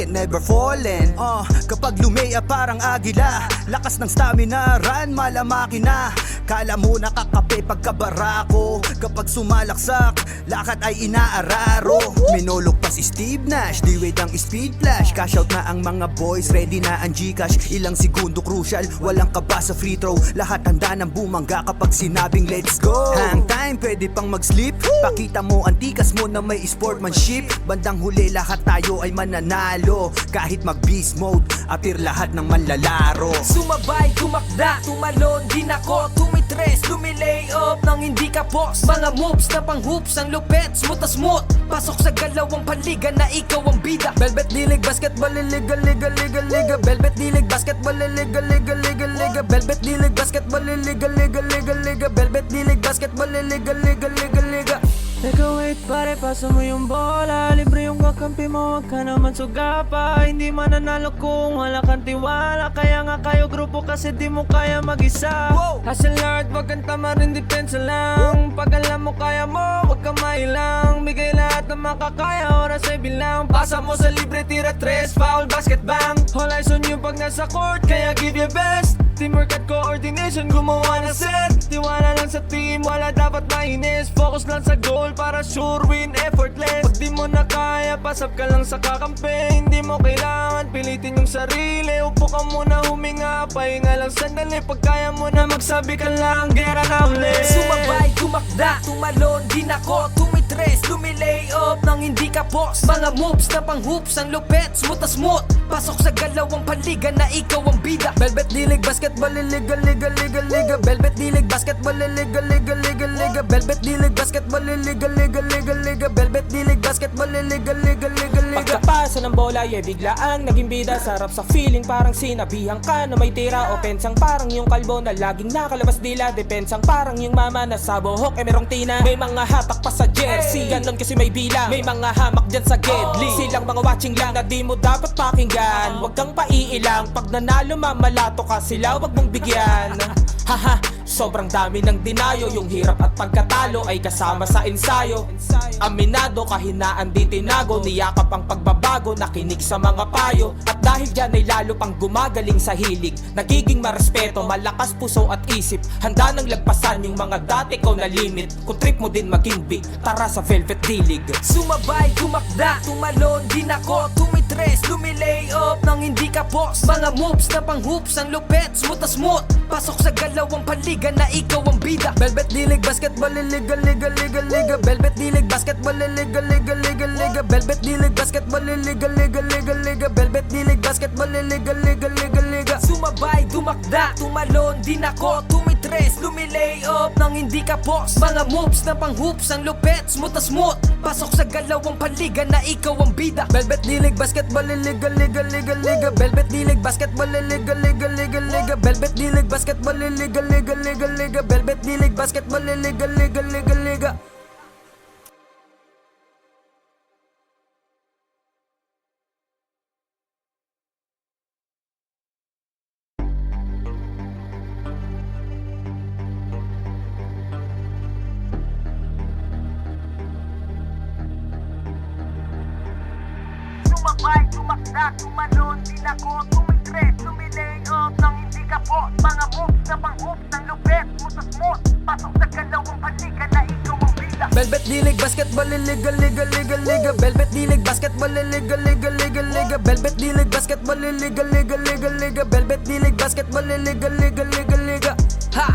never fallen. Kapag lumea parang agila, lakas ng stamina, run malamakina. Kala mo nakakape pagkabarako, kapag sumalaksak, lakad ay inaararo. Minulog pa si Steve Nash, di wait ang speed flash. Cash out na ang mga boys, ready na ang Gcash. Ilang segundo crucial, walang kaba sa free throw. Lahat handa ng bumangga kapag sinabing let's go. Hang time, pwede pang mag-sleep. Pakita mo ang tikas mo na may sportsmanship. Bandang huli lahat tayo ay mananalo. Kahit mag-beast mode, appear lahat ng manlalaro. Sumabay, tumakda, tumalon, din ako tumitres, lumilay up nang hindi ka boss. Mga moves na pang hoops, ang lupet, smooth as smooth. Pasok sa galawang paliga na ikaw ang bida. Velvet dilig, basketball, liga, liga, liga, liga. Velvet dilig, basketball, liga, liga, liga, liga. Velvet dilig, basketball, liga, liga, liga, liga. Velvet dilig, basketball, liga, liga, liga, liga. Teka wait pare, pasa mo yung bola. Libre yung kakampi mo, wag ka naman suga pa. Hindi mananalo kung wala kang tiwala. Kaya nga kayo grupo kasi di mo kaya mag-isa. Hustle hard, wag kang tamarin, depensa lang. Pag alam mo kaya mo, wag kang mailang. Bigay lahat ng makakaya, oras ay bilang. Pasa mo sa libre, tira tres, foul, basket bang. All eyes on you pag nasa court, kaya give your best. Teamwork at coordination, gumawa na set. Tiwala lang sa team, wala dapat mainis. Focus lang sa goal para sure win, effortless. Pag di mo na kaya, pasap ka lang sa kakampi. Hindi mo kailangan pilitin yung sarili. Upo ka muna, huminga, pahinga lang sandali. Pag kaya mo na magsabi ka lang, gera na ulit. Sumabay, tumakda, tumalon, din ako tumitres, lumilay up nang hindi ka boss. Mga moves na pang hoops, ang lupet, smooth as smooth. Pasok sa galawang paliga na ikaw ang bida. Velvet dilig, basketball, liga, liga, liga, liga. Velvet dilig, basketball, liga, liga, liga, liga. Velvet dilig, basketball, liga, liga, liga, liga. Velvet dilig, basketball, liga, liga, liga, liga. Pagkapasa ng bola, biglaan naging bida. Sarap sa feeling, parang sinabihan ka na may tira. Offensang parang yung kalbo na laging nakalabas dila. Depensang parang yung mama na sa buhok merong tina. May mga hatak pa sa jersey, ganon kasi may bilang. May mga hamak dyan sa gedli, silang mga watching lang na di mo dapat pakinggan. Huwag kang paiilang, pag nanalo mamalato ka sila, huwag mong bigyan. Haha, sobrang dami ng dinayo. Yung hirap at pagkatalo ay kasama sa ensayo. Aminado, kahinaan di tinago. Niyakap ang pagbabago, nakinig sa mga payo. At dahil dyan ay lalo pang gumagaling sa hilig. Nagiging marespeto, malakas puso at isip. Handa nang lagpasan yung mga dati ko na limit. Kung trip mo din maging big, tara sa Velvet Dilig. Sumabay, tumakda, tumalon, din ako tumitres, lumilay up nang hindi ka boss. Mga moves na pang hoops, ang lupet, smooth as smooth. Pasok sa galawang paliga na ikaw ang bida. Velvet dilig, basketball, liga, liga, liga, liga. Velvet dilig, basketball, liga, liga, liga, liga. Velvet dilig, basketball, liga, liga, liga, liga. Velvet dilig, basketball, liga, liga, liga, liga. Sumabay, tumakda, tumalon, din ako tumitres, lumilay up nang hindi ka boss. Mga moves na pang hoops, ang lupet, smooth as smooth. Pasok sa galawang paliga na ikaw ang bida. Velvet dilig, basketball, liga, liga, liga, liga. Velvet dilig, basketball, liga, liga, liga, liga. Velvet dilig, basketball, liga, liga, liga, liga. Velvet dilig, basketball, liga, liga, liga, liga. Sumabay, tumakda, tumalon, din ako tumitres, lumilay up nang hindi ka boss. Mga moves na pang hoops, ang lupet, smooth as smooth. Pasok sa galawang paliga na ikaw ang bida. Velvet dilig, basketball, liga, liga, liga, liga. Velvet dilig, basketball, liga, liga, liga, liga. Velvet dilig, basketball, liga, liga, liga, liga. Velvet dilig, basketball, liga, liga, liga, liga. Ha!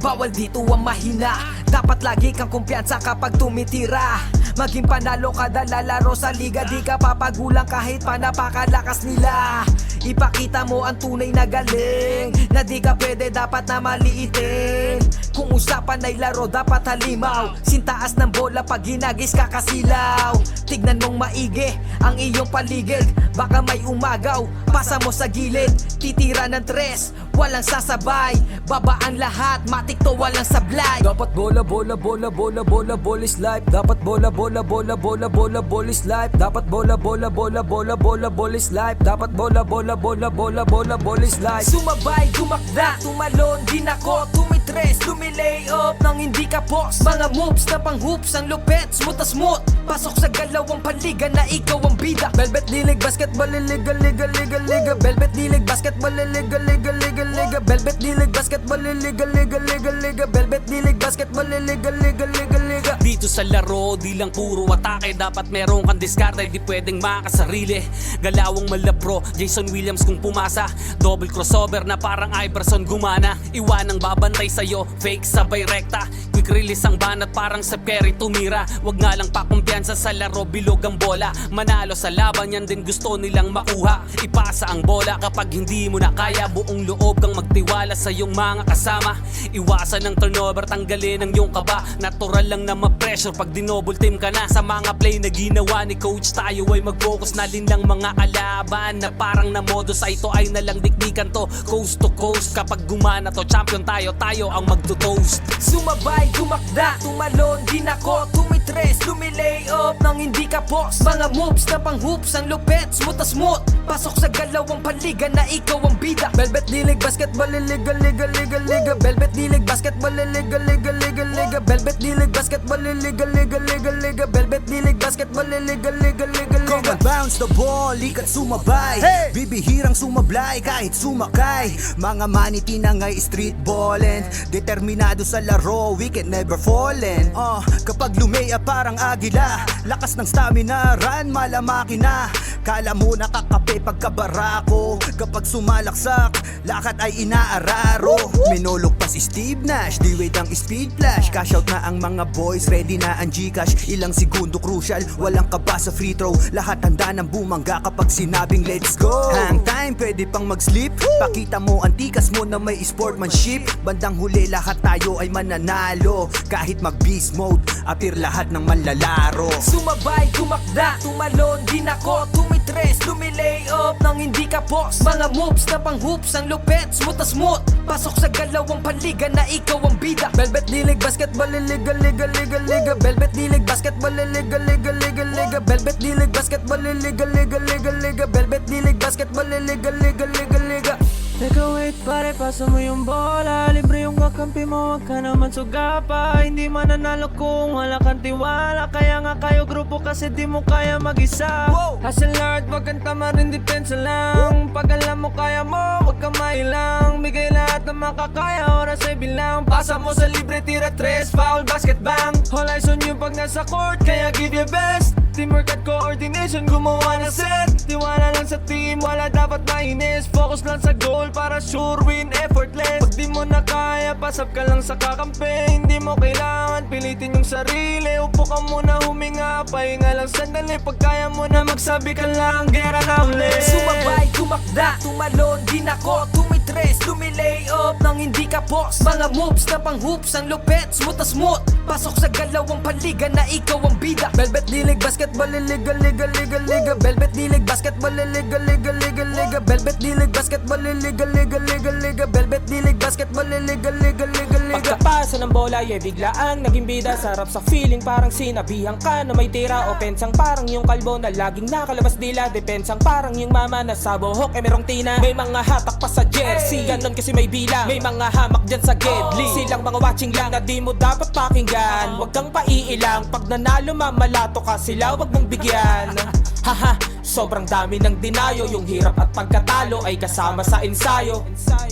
Bawal dito ang mahina. Dapat lagi kang kumpiyansa kapag tumitira. Maging panalo kada lalaro sa liga. Di ka papagulang kahit pa napakalakas nila. Ipakita mo ang tunay na galing, na di ka pwede dapat na maliitin. Kung usapan ay laro dapat halimaw. Sintaas ng bola pag hinagis kakasilaw. Tignan mong maigi ang iyong paligid. Baka may umagaw, pasa mo sa gilid. Titira ng tres, walang sasabay. Babaan lahat, matik to walang sablay. Dapat bola, bola, bola, bola, bola, bola is life. Dapat bola, bola, bola, bola, bola, bola is life. Dapat bola, bola, bola, bola, bola, bola is life. Dapat bola, bola, bola, bola, bola, bola is life. Sumabay, tumakda, tumalon, din ako tumitres, tumitres, lumilay up nang hindi ka boss. Mga moves na pang hoops, ang lupet, smooth na smooth. Pasok sa galawang panliga na ikaw ang bida. Velvet dilig, basketball, liga, liga, liga, liga. Velvet dilig, basketball, liga, liga, liga, liga. Velvet dilig, basketball, liga, liga, liga, liga. Velvet dilig, basketball, liga, liga, liga, liga. Dito sa laro, di lang puro atake. Dapat meron kang diskarte, di pwedeng makasarili. Galawang malapro, Jason Williams kung pumasa. Double crossover na parang Iverson gumana. Iwanang babantay sa'yo, fake sabay rekta. Quick release ang banat parang Steph Curry tumira. Wag nga lang pakumpiyansa sa laro, bilog ang bola. Manalo sa laban, yan din gusto nilang makuha. Ipasa ang bola kapag hindi mo na kaya. Buong loob kang magtiwala sa iyong mga kasama. Iwasan ng turnover, tanggalin ang iyong kaba. Natural lang na ma-pressure pag dinouble team ka na. Sa mga play na ginawa ni coach, tayo ay mag-focus na din ng mga kalaban. Na parang na modus ay ito ay nalang dikdikan to. Coast to coast, kapag gumana to, champion tayo, tayo ang magto-toast. Sumabay, tumakda, tumalon, din ako tumitres, lumilay up nang hindi ka boss. Mga moves na pang hoops, ang lupet, smooth na smooth. Pasok sa galawang panliga na ikaw ang bida. Velvet dilig, basketball, liga, liga, liga, liga. Velvet dilig, basketball, liga, liga, liga, liga. Velvet dilig, basketball, liga, liga, liga, liga. Velvet dilig, basketball, liga, liga, liga, Come liga. and bounce the ball, likat sumabay. Bibihirang sumablay kahit sumakay. Mga maniti na ngay street ballin'. Determinado sa laro, we can never fallen. Kapag lumea parang agila. Lakas ng stamina, run malamaki na. Kala mo nakakape pagkabarako. Kapag sumalaksak, lakad ay inaararo. Minulog pa si Steve Nash, di wait ang speed flash. Cash out na ang mga boys, ready na ang Gcash. Ilang segundo crucial, walang kaba sa free throw. Lahat handa ng bumangga kapag sinabing let's go. Hang time, pwede pang mag-sleep. Pakita mo ang tikas mo na may sportsmanship. Bandang huli lahat tayo ay mananalo. Kahit mag-beast mode, appear lahat ng manlalaro. Sumabay, tumakda, tumalon, din ako tumitres, lumilay up nang hindi ka boss. Mga moves na pang hoops, ang lupet, smooth na smooth. Pasok sa galawang panliga na ikaw ang bida. Velvet dilig, basketball, liga, liga, liga, liga. Velvet dilig, basketball, liga, liga, liga, liga. Velvet dilig, basketball, liga, liga, liga, liga. Velvet dilig, basketball, liga, liga, liga, liga. Teka wait pare, pasa mo yung bola. Libre yung kakampi mo, wag ka naman sugapa. Hindi mananalo kung wala kang tiwala. Kaya nga kayo grupo kasi di mo kaya mag-isa. Hustle hard, wag kang tama rin, depensa lang. Pag alam mo kaya mo, wag kang mailang. Bigay lahat ng makakaya, oras ay bilang. Pasa mo sa libre, tira tres, foul, basket bang. All eyes on you pag nasa court, kaya give your best. Teamwork at coordination, gumawa na set. Tiwala lang sa team, wala dapat mainis. Focus lang sa goal para sure win, effortless. Pag di mo na kaya, pasap ka lang sa kakampi. Hindi mo kailangan pilitin yung sarili. Upo ka muna, huminga, pahinga lang sandali. Pag kaya mo na magsabi ka lang, gera na ulit. Sumabay, tumakda, tumalon, din ako tumitres, lumilay up nang hindi ka boss. Mga moves na pang hoops, ang lupet, smooth na smooth. Pasok sa galawang panliga na ikaw ang bida. Velvet dilig, basketball, liga, liga, liga, liga. Velvet dilig, basketball, liga, liga, liga, liga. Velvet dilig, basketball, liga, liga, liga, liga. Velvet dilig, basketball, liga, liga, liga, liga. Pagkapasa ng bola, biglaang naging bida. Sarap sa feeling, parang sinabihan ka na may tira. Opensang parang yung kalbo na laging nakalabas dila. Depensang parang yung mama na sa buhok merong tina. May mga hatak pa sa jersey, ganon kasi may bilang. May mga hamak dyan sa gedli, silang mga watching lang na di mo dapat pakinggan. Huwag kang paiilang, pag nanalo mamalato ka sila, wag mong bigyan. Haha, sobrang dami ng dinayo. Yung hirap at pagkatalo ay kasama sa ensayo.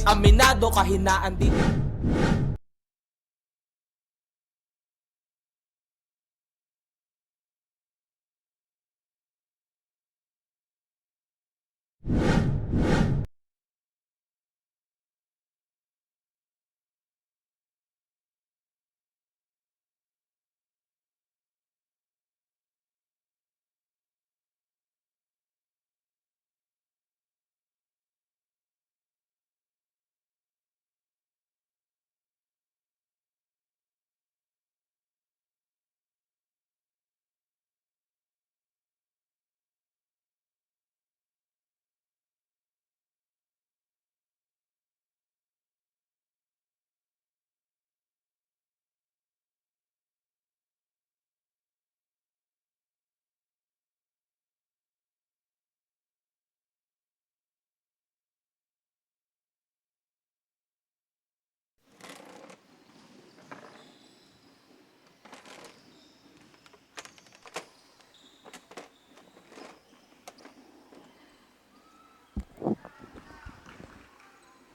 Aminado, kahinaan din.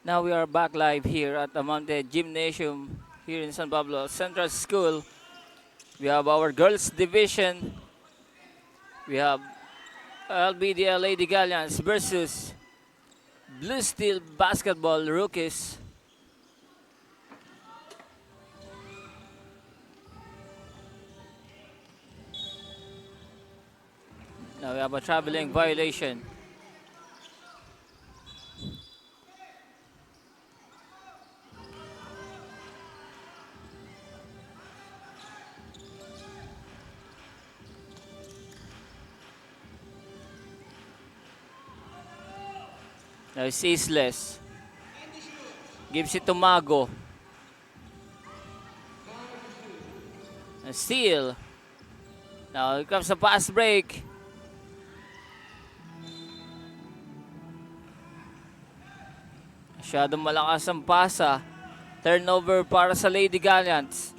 Now we are back live here at the Mountain Gymnasium here in San Pablo Central School. We have our girls division. We have LBDL Lady Galleons versus Blue Steel Basketball Rookies. Now we have a traveling violation. Now it's Isles. Gives it to Mago. And steal. Now here comes the pass break. Masyadong malakas ang pasa. Turnover para sa Lady Galleons.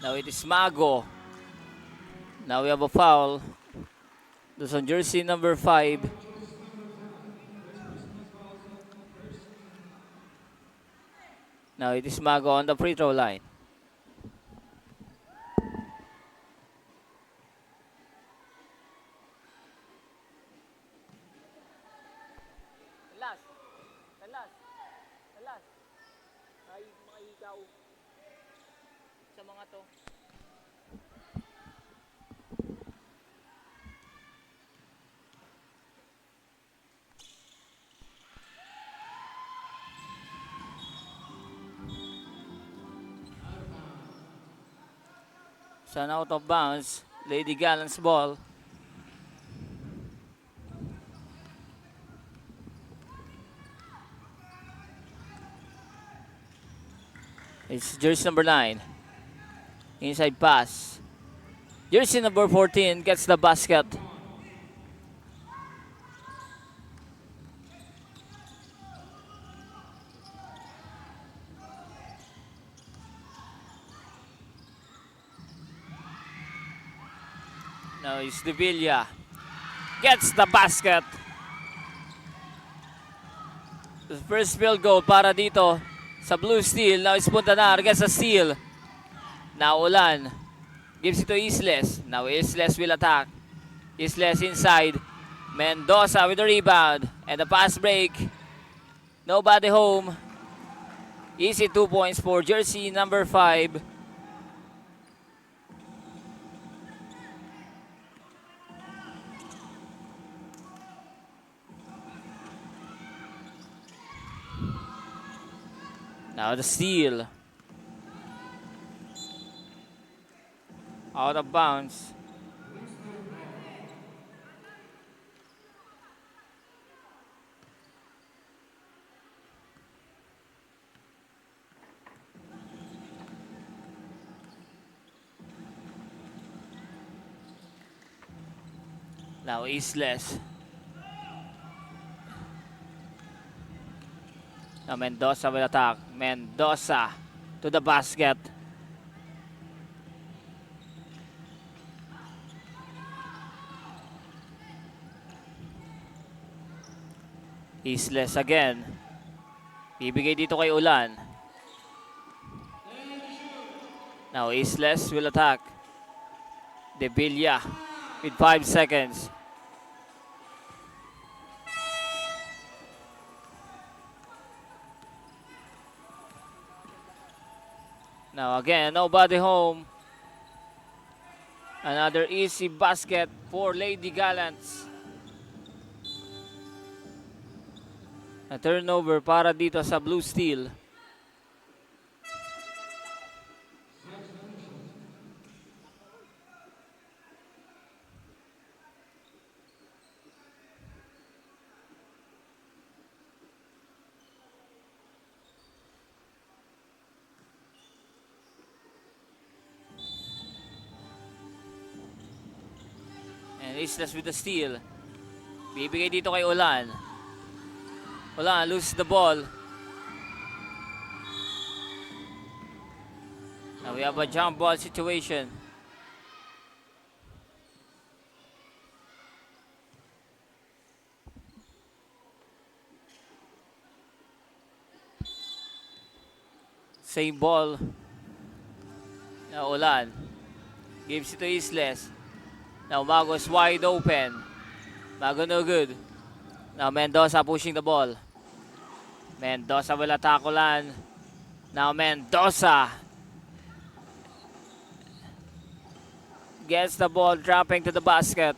Now it is Mago. Now we have a foul. That's on jersey number 5. Now it is Mago on the free throw line. Ay, mga ikaw. Sa mga to. Sun out of bounds. Lady Galleons ball. It's jersey number 9. Inside pass. Jersey number 14 gets the basket. Now it's Devilla. Gets the basket. The first field goal para dito sa Blue Steel. Now it's Puntanar gets a steal. Now Ulan gives it to Isles. Now Isles will attack. Isles inside. Mendoza with the rebound. And the pass break. Nobody home. Easy 2 points for jersey number 5. Now the steal. Out of bounds. Now Isles. Now Mendoza will attack. Mendoza to the basket. Isles again. Ibigay dito kay Ulan. Now Isles will attack. Devilla with 5 seconds. Now again, nobody home. Another easy basket for Lady Galleons. A turnover para dito sa Blue Steel. And Islas with the steal. Bibigay dito kay Ulan. Ulan loses the ball. Now we have a jump ball situation. Same ball. Now Ulan gives it to Isles. Now Mago's wide open. Mago no good. Now Mendoza pushing the ball. Mendoza will attack Ulan. Now Mendoza gets the ball dropping to the basket.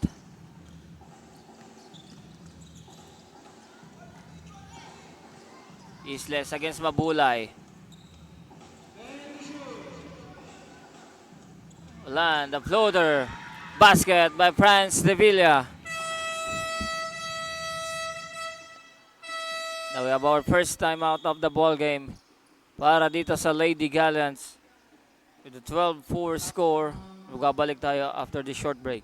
Isles against Mabulay. Ulan, the floater. Basket by Franz De Villa. Now we have our first time out of the ball game para dito sa Lady Gallants with a 12-4 score. Magabalik tayo after the short break.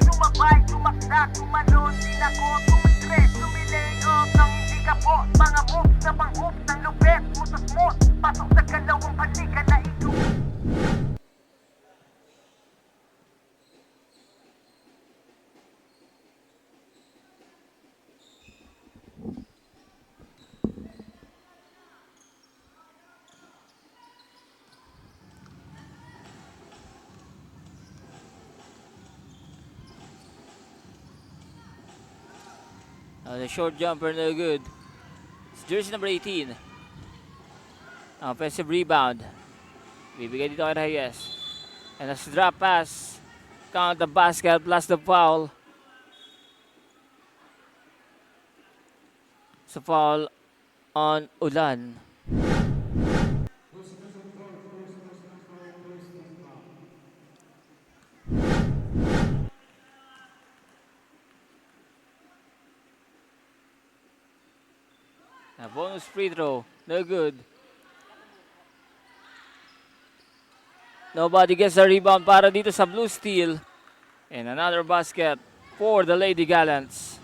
Sumabay, tumakda, tumalon, din ako tumitres, tumilay up nang hindi ka po. Mga moves na pang-hoops ng lupet, mutas-mut, pasok sa kalawang balikan na ito. The short jumper no good. It's jersey number 18. Offensive rebound. Bibigay dito kay Reyes. And a drop pass. Count the basket plus the foul. So foul on Ulan. A bonus free throw. No good. Nobody gets a rebound para dito sa Blue Steel. And another basket for the Lady Gallants.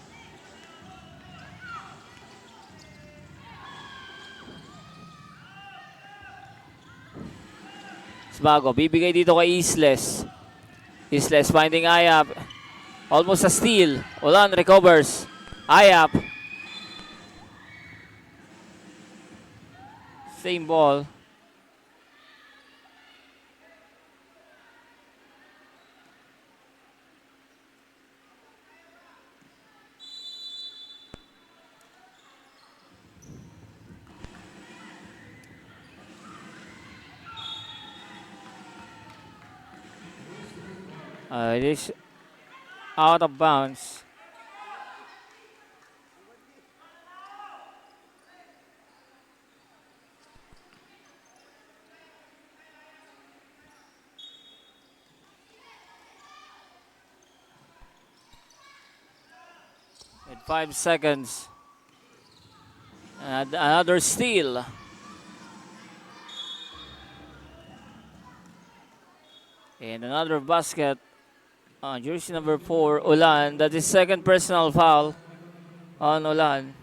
Sbago, bibigay dito kay Isles. Isles finding Ayap. Almost a steal. Ulan recovers. Ayap. Same ball. It is out of bounds. At 5 seconds. And another steal. And another basket on jersey number 4, Ulan. That is second personal foul on Ulan.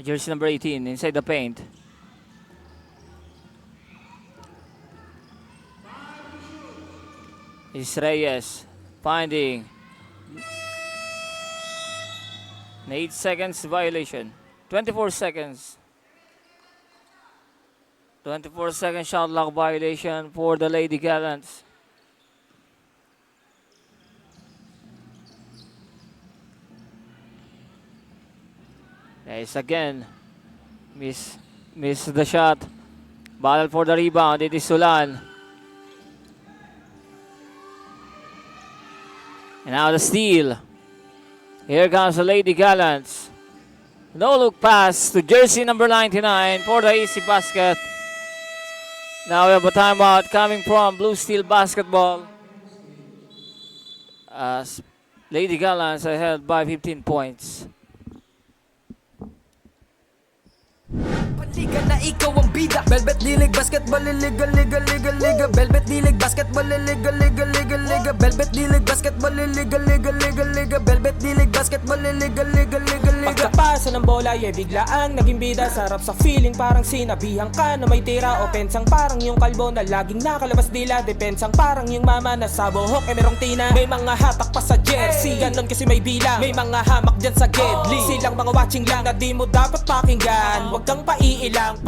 Jersey number 18 inside the paint. Is Reyes finding an 8 seconds violation. 24 seconds. 24-second shot clock violation for the Lady Gallants. Nice again. Miss the shot. Battle for the rebound. It is Sulan. And now the steal. Here comes the Lady Gallants. No look pass to jersey number 99 for the easy basket. Now we have a timeout coming from Blue Steel Basketball. As Lady Gallants ahead by 15 points. Liga na ikaw ang bida. Velvet D-League Basketball Liga Liga Liga Liga. Velvet D-League Basketball Liga Liga Liga Liga. Velvet D-League Basketball Liga Liga Liga Liga. Velvet D-League Basketball Liga Liga Liga Liga. Pagkapasa ng bola, biglaang naging bida. Sarap sa feeling, parang sinabihan ka na may tira. Opensang parang yung kalbo na laging nakalabas dila. Depensang parang yung mama na sa buhok merong tina. May mga hatak pa sa jersey, ganon kasi may bilang. May mga hamak dyan sa gedli. Silang mga watching lang na di mo dapat pakinggan. Huwag kang paiilang.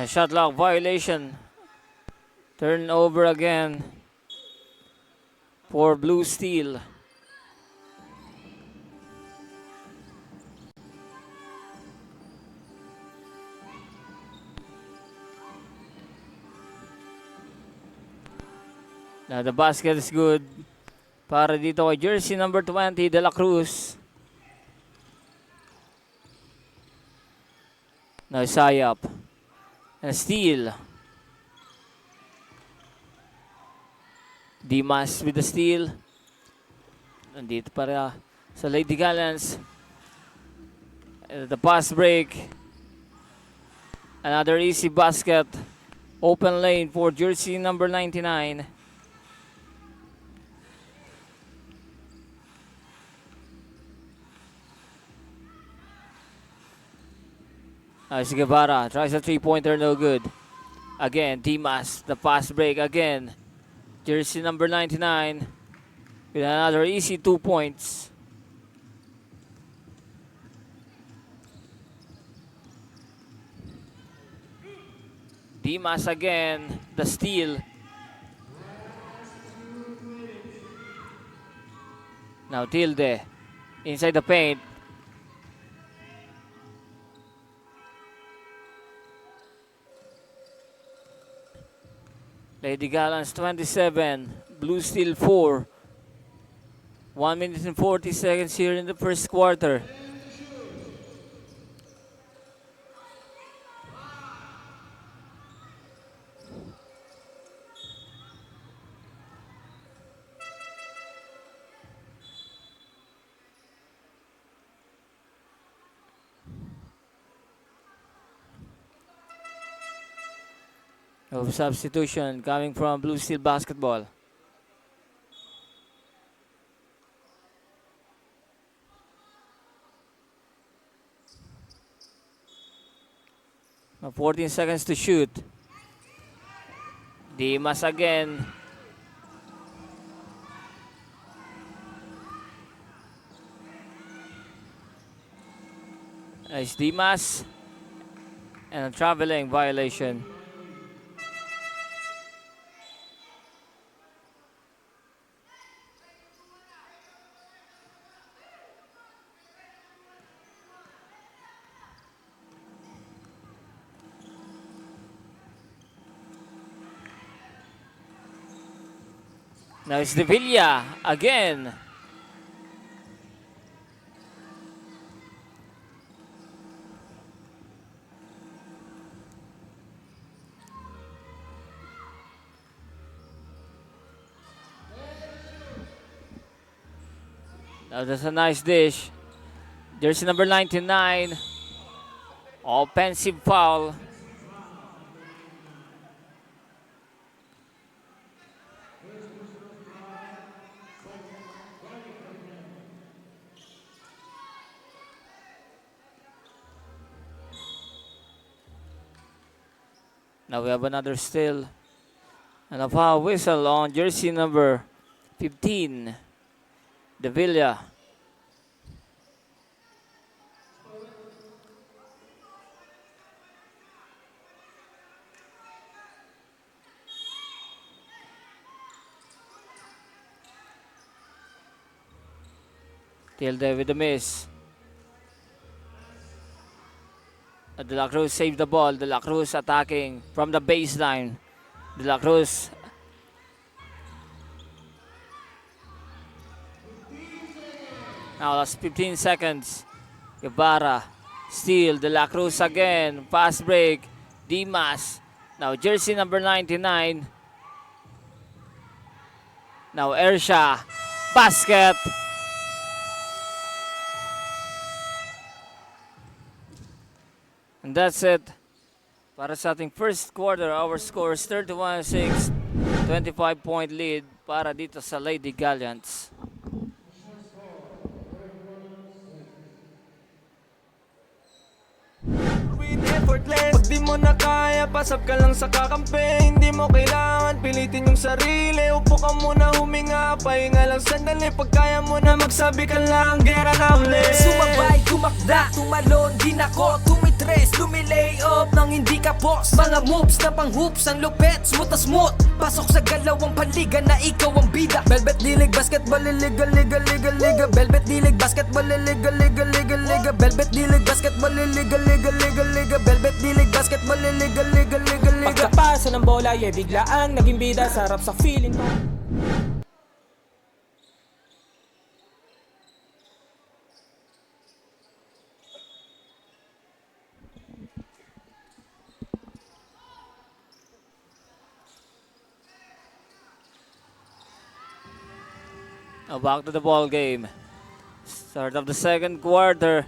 Shot clock violation. Turnover again for Blue Steel. Now the basket is good para dito kay jersey number 20 De La Cruz. Now Sayap. And steal. Dimas with the steal. Nandito para sa Lady Gallants. The pass break. Another easy basket. Open lane for jersey number 99. As Guevara tries a three-pointer, no good. Again, Dimas, the pass break again. Jersey number 99 with another easy 2 points. Dimas again, the steal. Now Tilde inside the paint. Lady Gallants 27, Blue Steel 4. 1 minute and 40 seconds here in the first quarter. Of substitution coming from Blue Steel Basketball. Now 14 seconds to shoot. Dimas again. Nice Dimas. And a traveling violation. Now it's Devilla again. Now that's a nice dish. Jersey number 99. Offensive foul. Now we have another steal. And a foul whistle on jersey number 15. Devilla. Tilde with the miss. De La Cruz saved the ball. De La Cruz attacking from the baseline. De La Cruz. Now last 15 seconds. Guevara. Steal. De La Cruz again. Fast break. Dimas. Now jersey number 99. Now Ersha. Basket. And that's it. Para sa ating first quarter, our score is 31-6. 25-point lead para dito sa Lady Galleons. Pag di mo na kaya, pasap ka lang sa kakampi. Hindi mo kailangan pilitin yung sarili. Upo ka muna, huminga, pahinga lang sandali. Pag kaya mo na magsabi ka lang, gera na ulit. Sumabay, tumakda, tumalon, di nako, tumitres, lumilay up nang hindi ka boss. Mga moves na pang hoops, ang lupet, smooth na smooth. Pasok sa galawang paliga na ikaw ang bida. Velvet Dilig Basketball, liga, liga, liga, liga. Velvet Dilig Basketball, liga, liga, liga, liga. Velvet Dilig Basketball, liga, liga, liga, liga. Velvet Dilig Basketball, liga, liga, liga, liga. Pagkapasa ng bola, bigla ang naging bida. Sarap sa feeling pa. Now back to the ball game. Start of the second quarter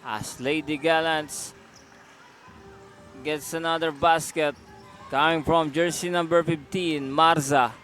as Lady Gallants gets another basket coming from jersey number 15, Marza.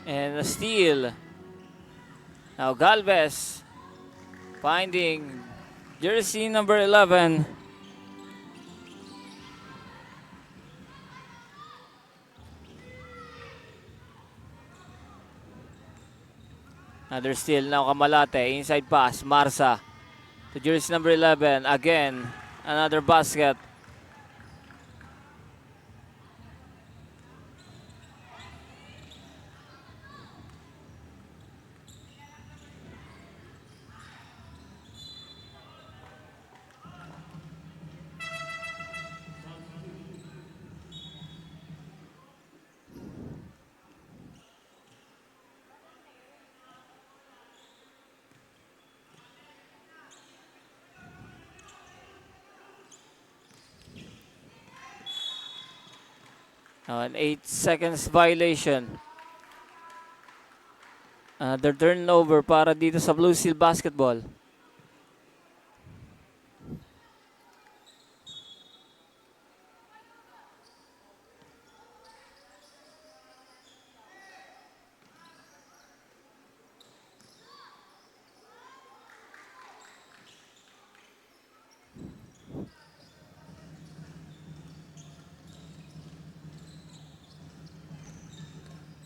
And a steal. Now Galvez finding jersey number 11. Another steal. Now Kamalate. Inside pass. Marsa to jersey number 11. Again, another basket. Now an 8 seconds violation. Another turnover para dito sa Blue Steel Basketball.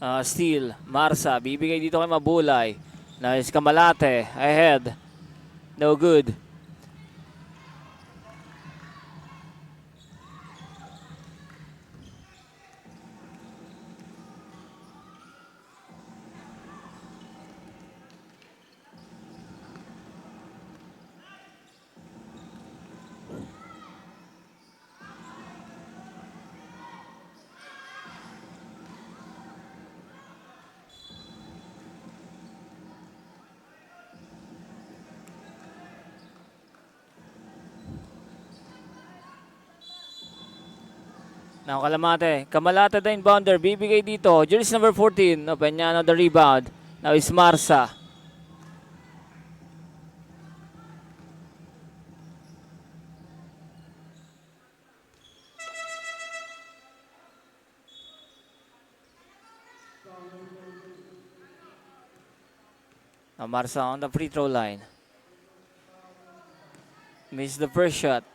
Steal, Marsa, bibigay dito kay Mabulay. Nice, Kamalate, ahead. No good. Now Kamalate the inbounder, bibigay dito. Jersey number 14, Peñano the rebound. Now is Marsa. Now Marsa on the free throw line. Missed the first shot.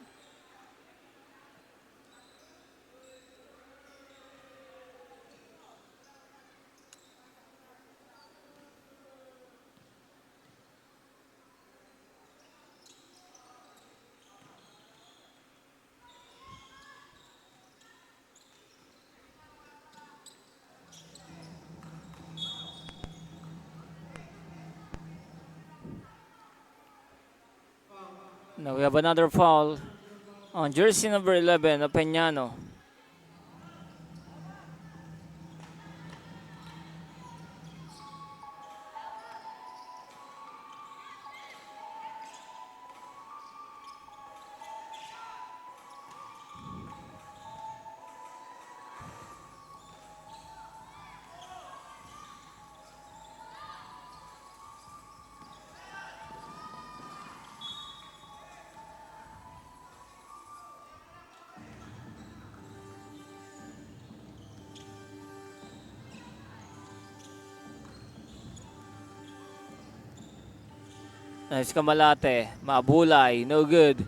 Now we have another foul on jersey number 11, Peñano. Nice, Kamalate. Mabulay. No good.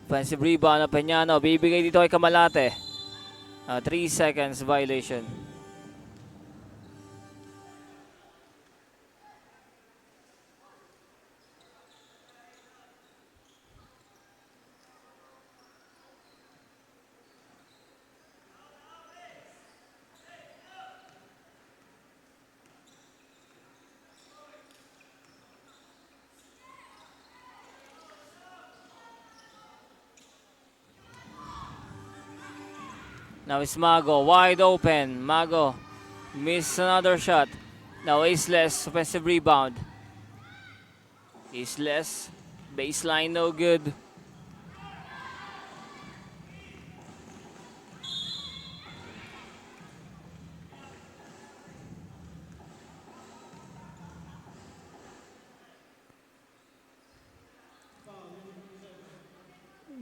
Offensive rebound na Peñano. Bibigay dito kay Kamalate. 3 seconds violation. Now it's Mago, wide open. Mago missed another shot. Now Isles, offensive rebound. Isles, baseline, no good.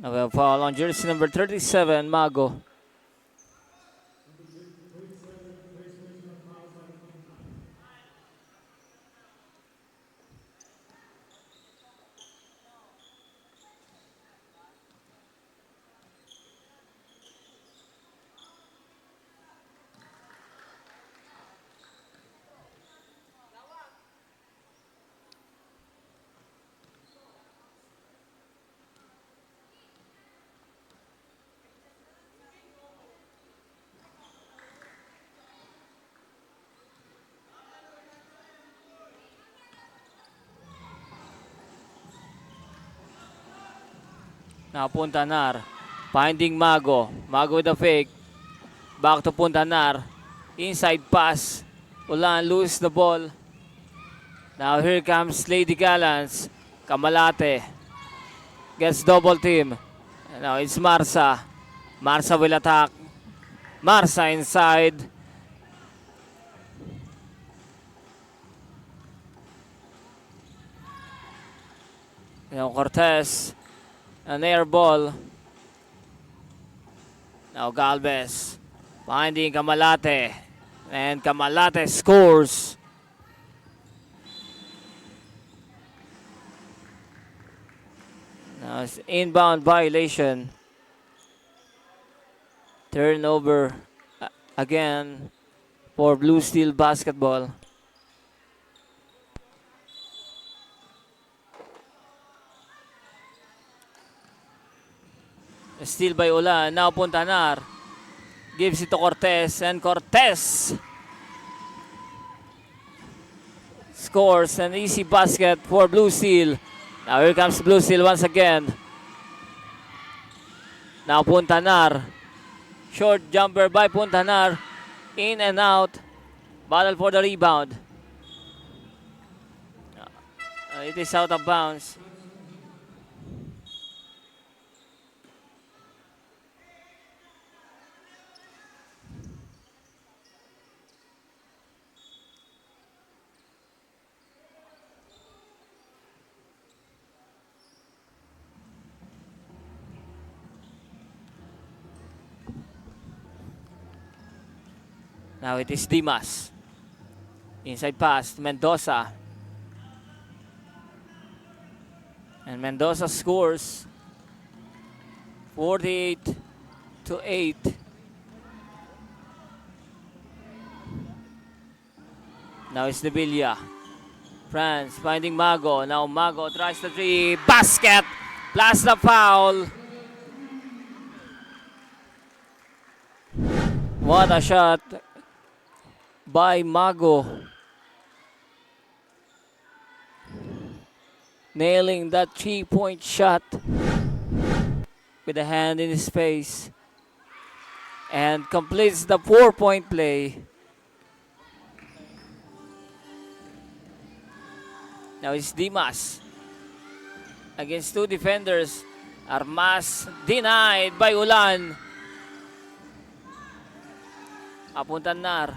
Now we have foul on jersey number 37, Mago. Now Puntanar, finding Mago. Mago with a fake. Back to Puntanar. Inside pass. Ulan lose the ball. Now here comes Lady Gallants. Kamalate gets double team. Now it's Marsa. Marsa will attack. Marsa inside. Now Cortez. An air ball. Now Galvez finding Kamalate. And Kamalate scores. Now it's inbound violation. Turnover again for Blue Steel Basketball. Steal by Ulan. Now Puntanar. Gives it to Cortez. And Cortez scores an easy basket for Blue Steel. Now here comes Blue Steel once again. Now Puntanar. Short jumper by Puntanar. In and out. Battle for the rebound. It is out of bounds. Now it is Dimas. Inside pass, Mendoza. And Mendoza scores 48-8. Now it's Devilla. France finding Mago. Now Mago tries the three. Basket! Plus the foul. What a shot by Mago. Nailing that 3-point shot with a hand in his face. And completes the 4-point play. Now it's Dimas against two defenders. Armas denied by Ulan. Puntanar.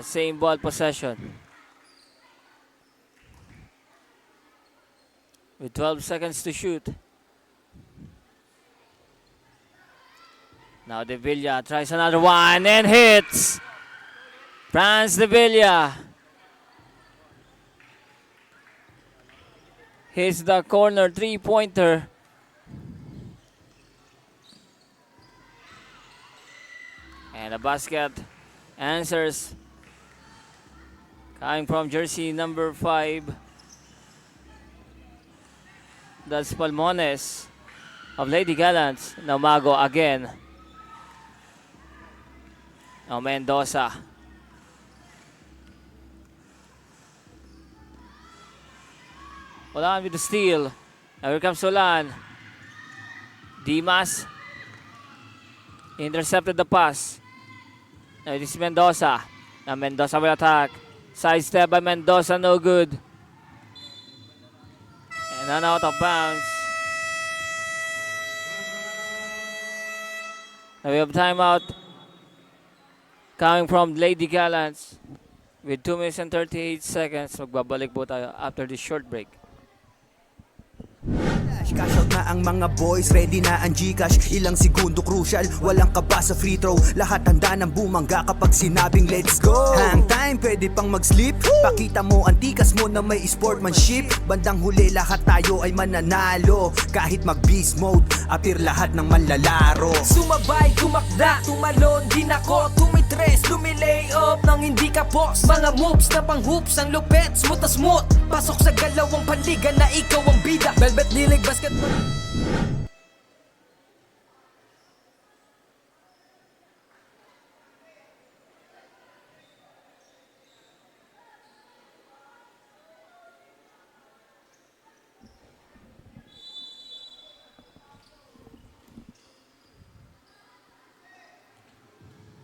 Same ball possession. With 12 seconds to shoot. Now Devilla tries another one and hits. Franz Devilla hits the corner three-pointer. And the basket answers coming from jersey number 5. That's Palmones of Lady Gallants. Now Mago again. Now Mendoza. Ulan with the steal. Now here comes Ulan. Dimas intercepted the pass. Now it is Mendoza. Now Mendoza will attack. Side step by Mendoza, no good. And then out of bounds. Now we have timeout coming from Lady Gallants with 2 minutes and 38 seconds. Magbabalik po tayo after this short break. Cash out na ang mga boys, ready na ang Gcash. Ilang segundo crucial, walang kaba sa free throw. Lahat handa ng bumangga kapag sinabing let's go. Hang time, pwede pang mag-sleep. Pakita mo ang tikas mo na may sportsmanship. Bandang huli, lahat tayo ay mananalo. Kahit mag-beast mode, appear lahat ng manlalaro. Sumabay, tumakda, tumalon, din ako tumitres, lumilay up nang hindi ka boss. Mga moves na pang hoops, ang lupet, smooth na smooth. Pasok sa galawang panliga na ikaw ang bida. Velvet Dilig Basketball.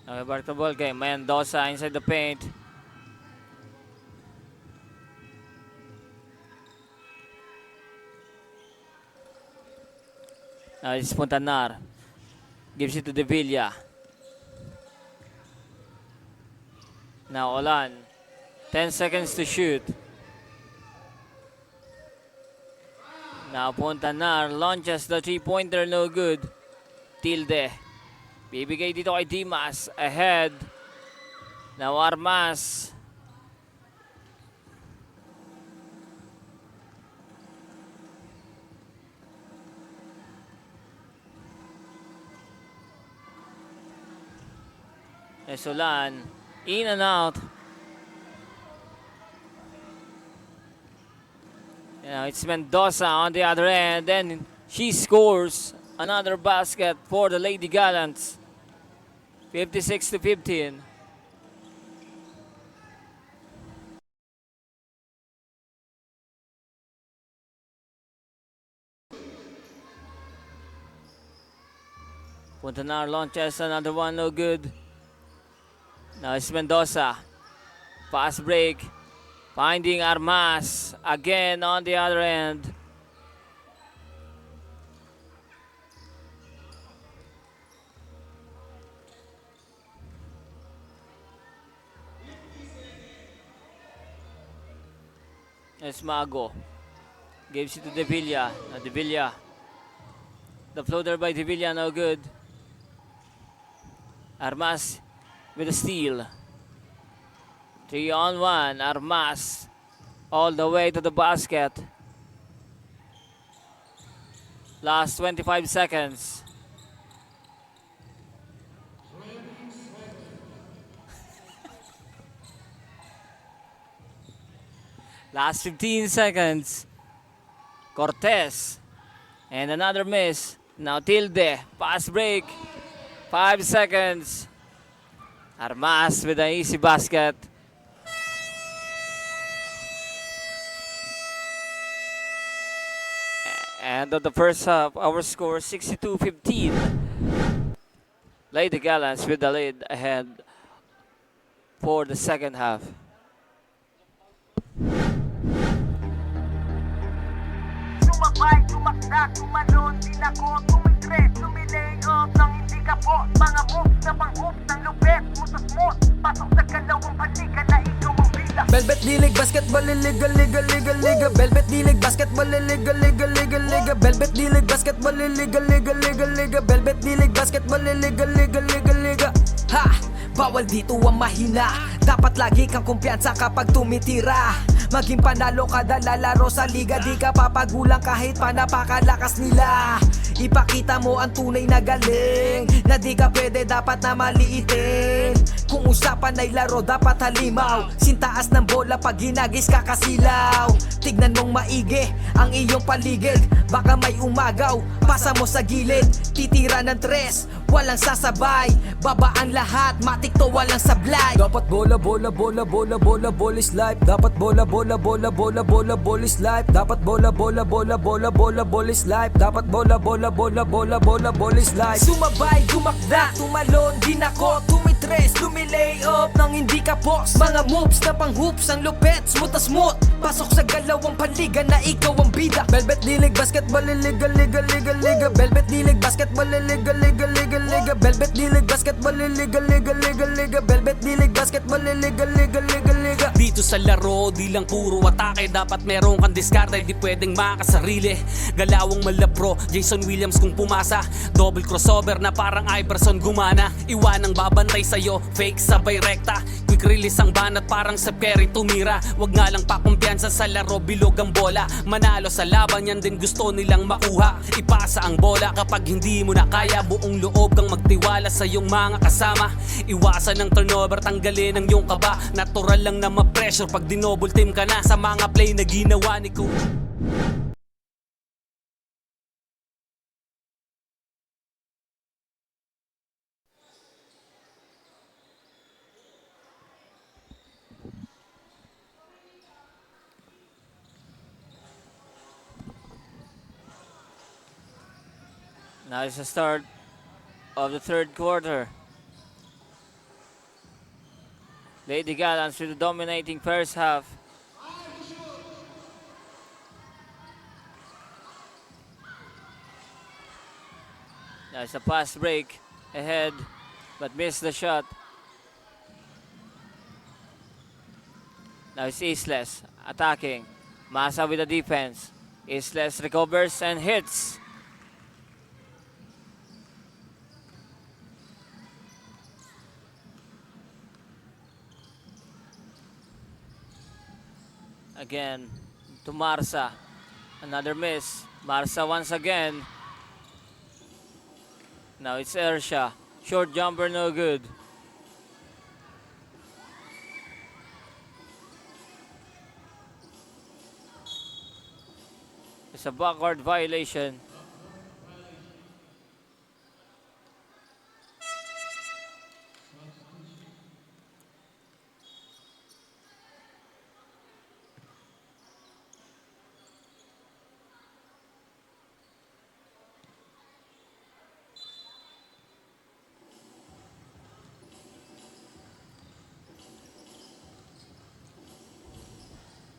Okay, back to ball game. Mendoza inside the paint. It's Puntanar. Gives it to Devilla. Now Ulan. 10 seconds to shoot. Now Puntanar launches the three-pointer, no good. Tilde. Bibigay dito kay Dimas. Ahead. Now Armas. Esolan, in and out. Now it's Mendoza on the other end. Then she scores another basket for the Lady Gallants. 56-15. Puntanar launches another one, no good. Now it's Mendoza. Fast break. Finding Armas again on the other end. It's Mago. Gives it to Devilla. Now Devilla. The floater by Devilla, no good. Armas with a steal. 3-on-1. Armas all the way to the basket. Last 25 seconds. Last 15 seconds. Cortez. And another miss. Now Tilde. Pass break. 5 seconds. Armas with an easy basket. End of the first half, our score 62-15. Lady Gallants with the lead ahead for the second half. Sumabay, tumakda, tumalon, din ako tumitres, tumilay up nang hindi ka po. Mga moves na pang-hoops ng lupet, mutas-mut, pasok sa kalawang palikan na ikaw ang bida. Velvet D-League basketball, liga, liga, liga, liga. Velvet D-League basketball, liga, liga, liga, liga. Velvet D-League basketball, liga, liga, liga, liga. Velvet D-League basketball, liga, liga, liga, liga. Ha! Bawal dito ang mahina. Dapat lagi kang kumpiyansa kapag tumitira. Maging panalo kada lalaro sa liga. Di ka papagulang kahit pa napakalakas nila. Ipakita mo ang tunay na galing, na di ka pwede dapat na maliitin. Kung usapan ay laro dapat halimaw. Sintaas ng bola pag ginagis kakasilaw. Tignan mong maigi ang iyong paligid. Baka may umagaw, pasa mo sa gilid. Titira ng tres, walang sasabay. Babaan lahat, matik to walang sablay. Dapat bola, bola, bola, bola, bola, bola is life. Dapat bola, bola, bola, bola, bola, bola is life. Dapat bola, bola, bola, bola, bola, bola is life. Dapat bola, bola, bola, bola, bola, bola is life. Sumabay, tumakda, tumalon, din ako tumitres, lumilay up nang hindi ka post. Mga moves na pang-hoops, ang lupet, smooth as smooth. Pasok sa galawang panliga na ikaw ang bida. Velvet D-League basketball, liga, liga, liga, liga. Velvet D-League basketball, liga, liga, liga, liga. Velvet D-League basketball, liga, liga, liga, liga. Velvet D-League basketball, liga, liga, liga, liga. Dito sa laro, di lang puro atake. Dapat meron kang diskarte, di pwedeng makasarili. Galawang malapro, Jason Williams kung pumasa. Double crossover na parang Iverson gumana. Iwanang babantay sa'yo, fake sabay rekta. Quick release ang banat parang Steph Curry tumira. Wag nga lang pakumpiyansa sa laro, bilog ang bola. Manalo sa laban, yan din gusto nilang makuha. Ipasa ang bola kapag hindi mo na kaya. Buong loob kang magtiwala sa iyong mga kasama. Iwasan ng turnover, tanggalin ang iyong kaba. Natural lang na ma-pressure pag dinouble team ka na. Sa mga play na ginawa ni coach. Now it's the start of the third quarter. Lady Gallants with the dominating first half. Now it's a pass break ahead, but missed the shot. Now it's Isles attacking. Masa with the defense. Isles recovers and hits. Again to Marsa. Another miss. Marsa once again. Now it's Ersha. Short jumper, no good. It's a backward violation.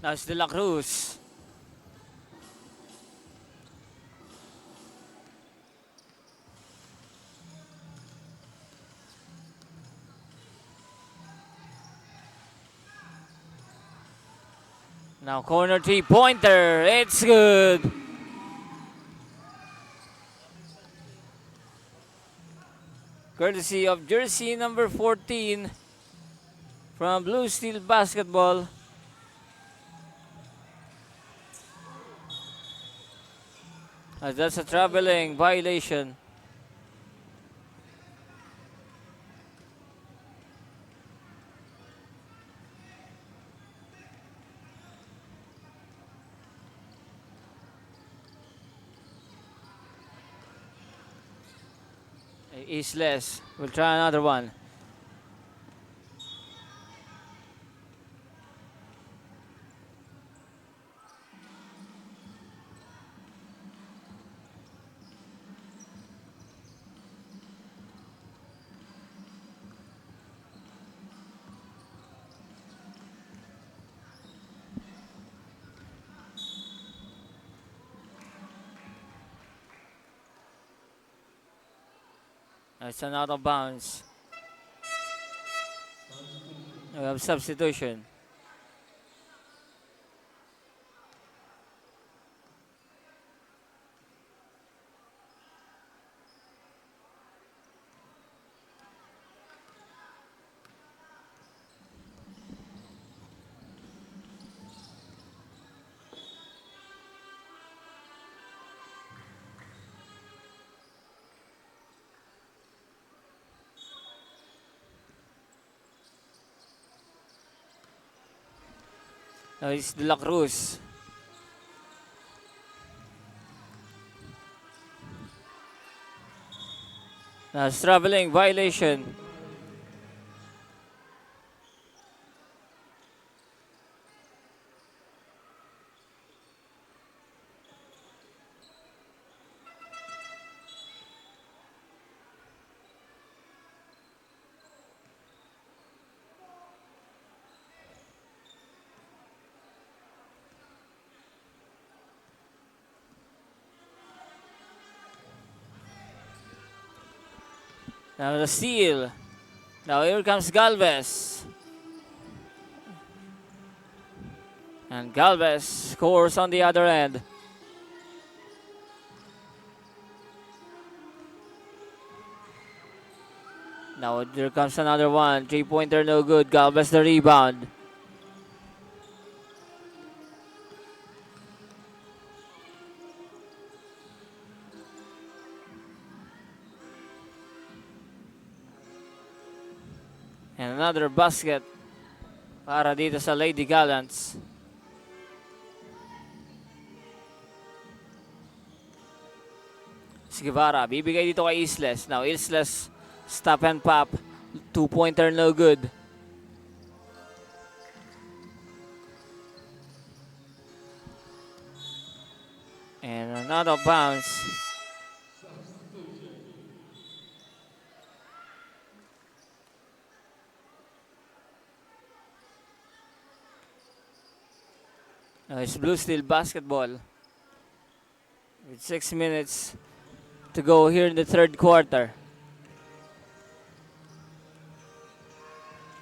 Now it's De La Cruz. Now corner 3-pointer. It's good. Courtesy of jersey number 14 from Blue Steel Basketball. That's a traveling violation. Isles will try another one. It's an out of bounds. We have substitution. Now it's De La Cruz. Now it's traveling violation. Now the steal. Now here comes Galvez. And Galvez scores on the other end. Now there comes another one. 3-pointer no good. Galvez the rebound. And another basket para dito sa Lady Gallants. Guevara, bibigay dito kay Isles. Now Isles, stop and pop. 2-pointer no good. And another bounce. Now it's Blue Steel Basketball with 6 minutes to go here in the third quarter.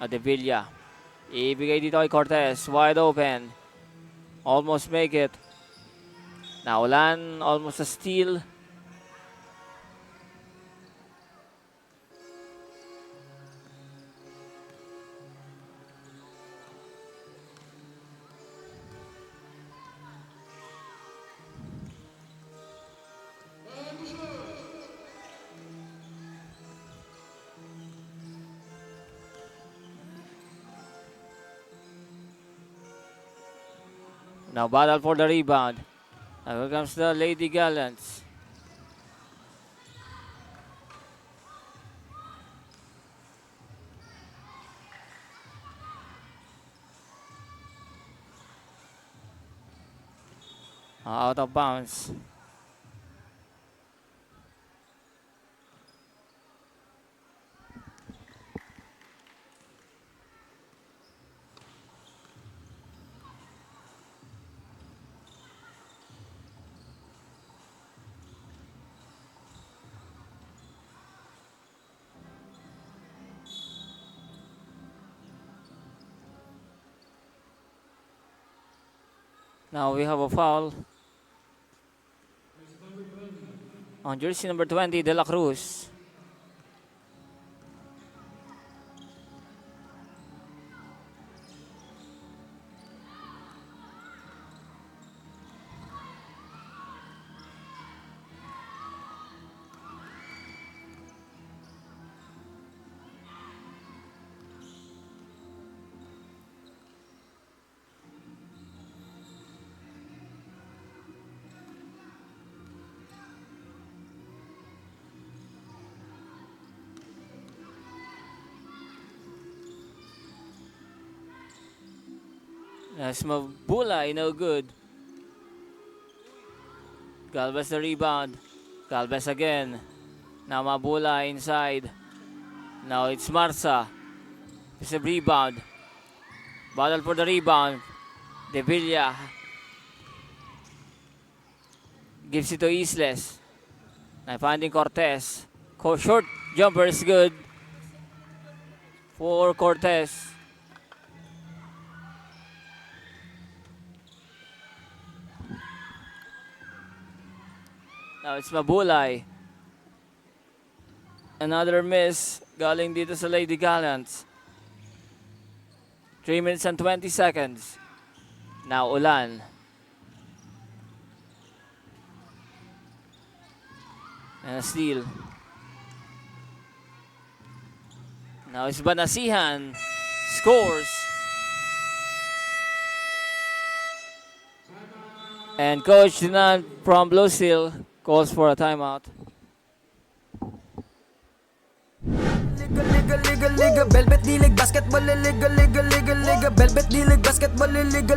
Adevilla. Ibigay dito kay Cortez. Wide open. Almost make it. Naulan. Almost a steal. Now battle for the rebound. Here comes the Lady Gallants. Out of bounds. Now we have a foul on jersey number 20, De La Cruz. That's Mabula, no good. Galvez the rebound. Galvez again. Now Mabula inside. Now it's Marsa. It's a rebound. Battle for the rebound. De Villa gives it to Isles. Now finding Cortez. Short jumper is good for Cortez. Now it's Mabulay. Another miss galing dito sa Lady Gallants. 3 minutes and 20 seconds. Now Ulan. And a steal. Now it's Banasihan. Scores. And Coach Dinan from Blue Steel calls for a timeout. Liga, Velvet D-League Basketball, Liga, Velvet D-League Basketball, Liga,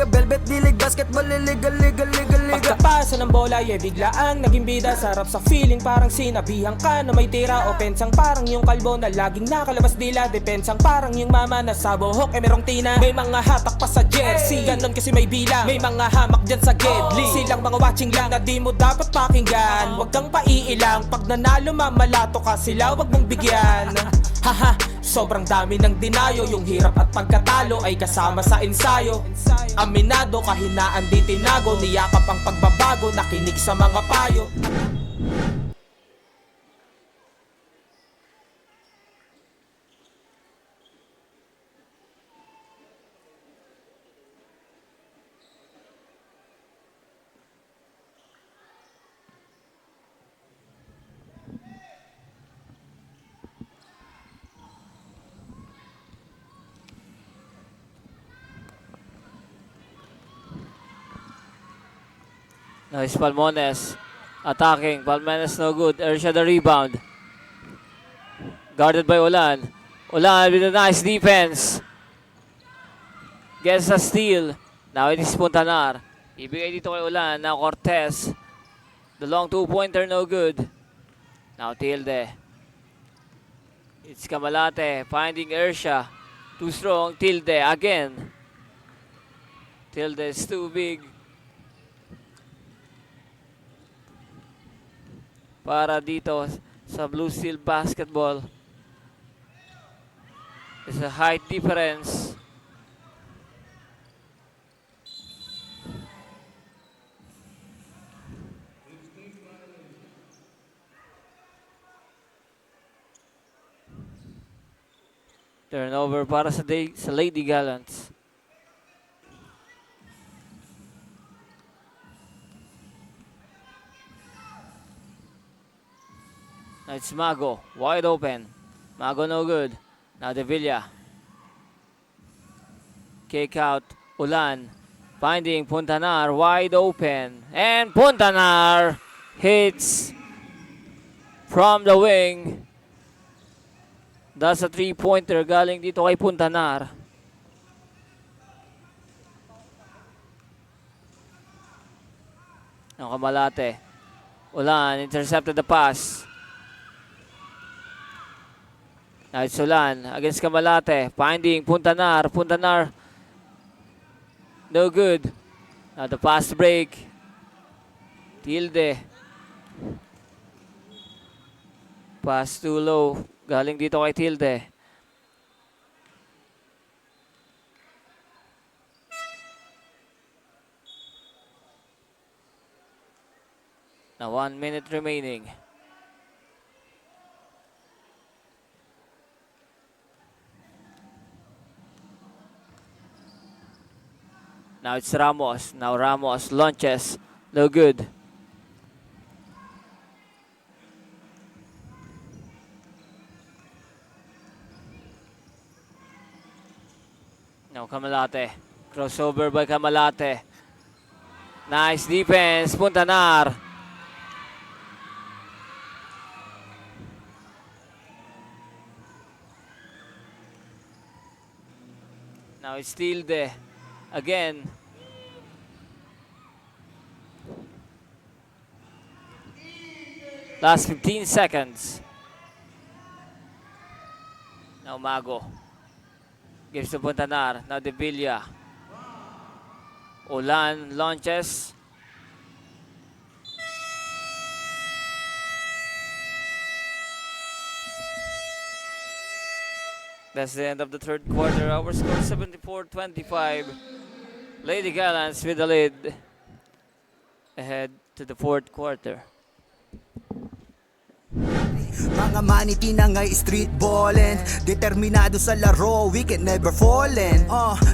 Velvet D-League Basketball, Liga. Pagkapasa ng bola ay biglaang naging bida. Sarap sa feeling parang sinabihan ka na may tira. Opensang parang yung kalbo na laging nakalabas dila. Depensang parang yung mama na sa buhok merong tina. May mga hatak pa sa jersey, ganon kasi may bilang. May mga hamak dyan sa gedli, silang mga watching lang na di mo dapat pakinggan. Huwag kang paiilang, pag nanalo mamalato ka sila, wag mong bigyan. Haha, sobrang dami ng dinayo. Yung hirap at pagkatalo ay kasama sa ensayo. Aminado, kahinaan di tinago. Niyakap ang pagbabago, nakinig sa mga payo. Nice Palmones attacking. Palmones no good. Ersha the rebound. Guarded by Ulan. Ulan with a nice defense. Gets a steal. Now it is Puntanar. Ibigay dito kay Ulan. Now Cortez. The long two-pointer no good. Now Tilde. It's Kamalate finding Ersha. Too strong. Tilde again. Tilde is too big para dito sa Blue Steel Basketball. It's a height difference. Turnover para sa Lady Gallants. Now it's Mago, wide open. Mago no good. Now De Villa. Kick out, Ulan. Finding Puntanar wide open. And Puntanar hits from the wing. That's a 3-pointer galing dito kay Puntanar. Ang Kamalate. Ulan intercepted the pass. Now it's Ulan against Kamalate. Finding Puntanar. Puntanar. No good. Now the pass break. Tilde. Pass too low. Galing dito kay Tilde. Now 1 minute remaining. Now it's Ramos. Now Ramos launches. No good. Now Kamalate. Crossover by Kamalate. Nice defense. Puntanar. Now it's Tilde. Again. Last 15 seconds. Now Mago. Gives to Puntanar. Now De Villa. Ulan launches. That's the end of the third quarter. Our score 74-25. Lady Gallants with the lead ahead to the fourth quarter. Mga maniti na nga'y street ballin', determinado sa laro, we can never fallin'.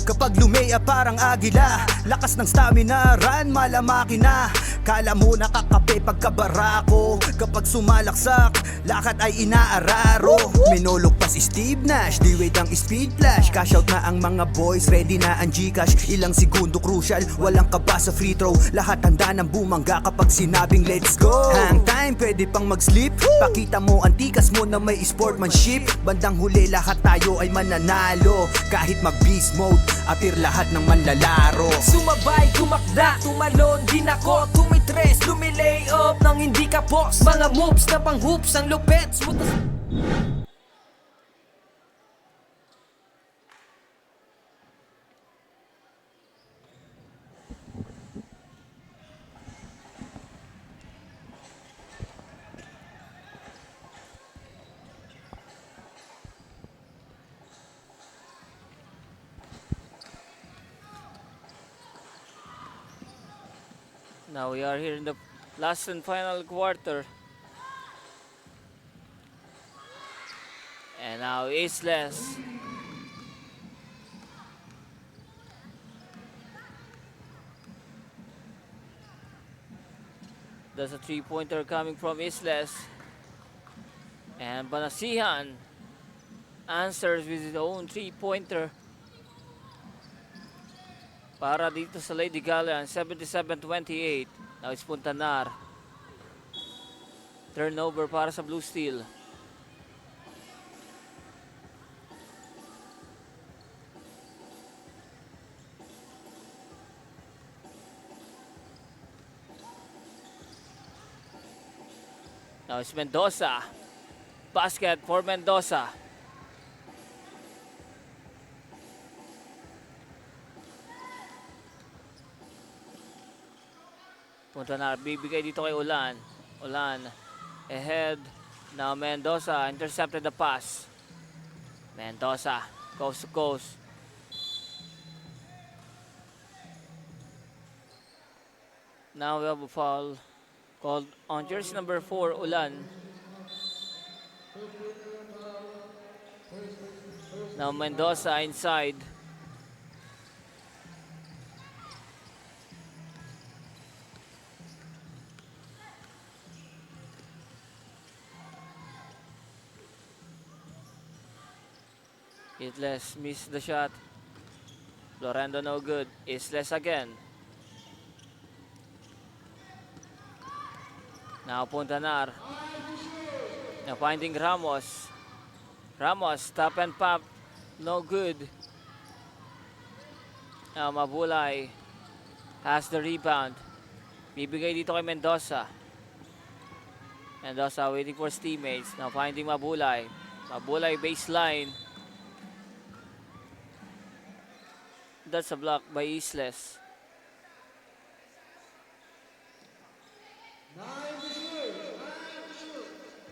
Kapag lumea parang agila, lakas ng stamina, run malamaki na. Kala mo nakakape pagkabarako, kapag sumalaksak, lakad ay inaararo. Minulog pa si Steve Nash, di wait ang speed flash. Cash out na ang mga boys, ready na ang Gcash. Ilang segundo crucial, walang kaba sa free throw. Lahat handa ng bumangga kapag sinabing let's go. Hang time, pwede pang mag-sleep. Pakita mo ang tikas mo na may sportsmanship. Bandang huli lahat tayo ay mananalo. Kahit mag-beast mode, appear lahat ng manlalaro. Sumabay, tumakda, tumalon, din ako, tumitres, lumilay up nang hindi ka post. Mga moves na pang hoops, ang lupet, smooth. Now we are here in the last and final quarter. And now Isles. There's a 3-pointer coming from Isles. And Banasihan answers with his own 3-pointer. Para dito sa Lady Gallants, 77-28. Now it's Puntanar. Turnover para sa Blue Steel. Now it's Mendoza. Basket for Mendoza. Puntanar, bibigay dito kay Ulan. Ulan, ahead. Now Mendoza intercepted the pass. Mendoza, coast to coast. Now we have a foul called on jersey number 4, Ulan. Now Mendoza inside. Itles missed the shot. Florendo no good. Isles again. Now Puntanar. Now finding Ramos. Ramos, stop and pop. No good. Now Mabulay has the rebound. Bibigay dito kay Mendoza. Mendoza waiting for his teammates. Now finding Mabulay. Mabulay baseline. That's a block by Isles.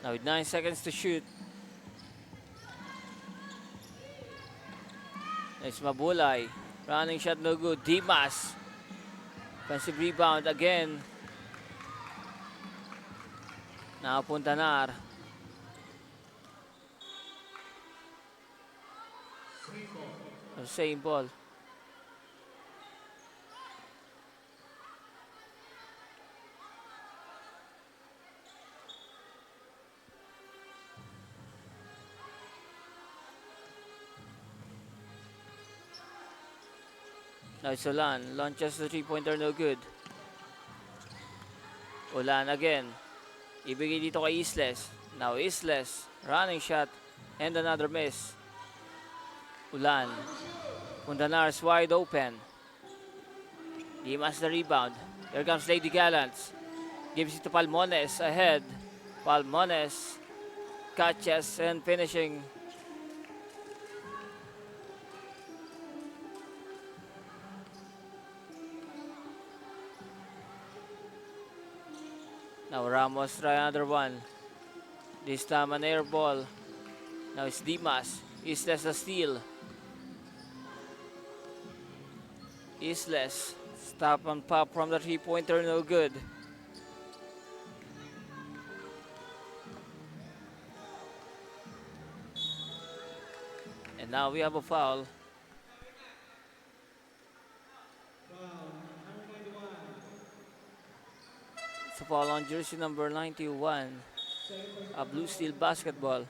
Now with 9 seconds to shoot. It's Mabulay. Running shot no good. Dimas. Offensive rebound again. Now Puntanar. Same ball. Now it's Ulan. Launches the three-pointer, no good. Ulan again. Ibigay dito kay Isles. Now Isles. Running shot. And another miss. Ulan. Puntanar's wide open. Dimas the rebound. Here comes Lady Gallants. Gives it to Palmones ahead. Palmones catches and finishing. Now Ramos try another one. This time an air ball. Now it's Dimas. Isles the steal. Isles. Stop and pop from the three-pointer, no good. And now we have a foul. It's a foul on jersey number 91. A Blue Steel basketball.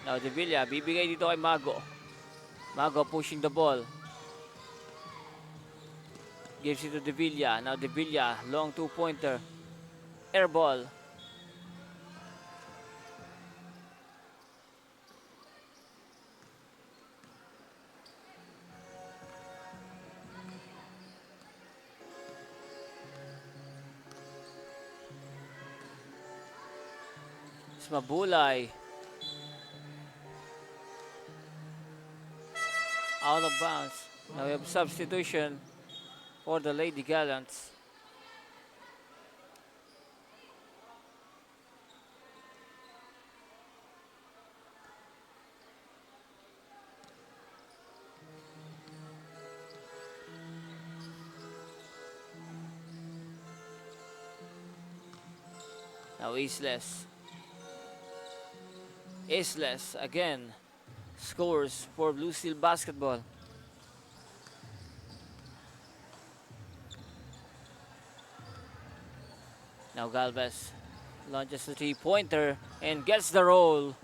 Now De Villa, bibigay dito kay Mago. Mago pushing the ball. Gives it to De Villa. Now De Villa, long two-pointer. Air ball. It's Mabulay. Out of bounds. Now we have substitution for the Lady Gallants. Now Isles. Isles again scores for Blue Steel basketball. Now Galvez launches the three-pointer and gets the roll.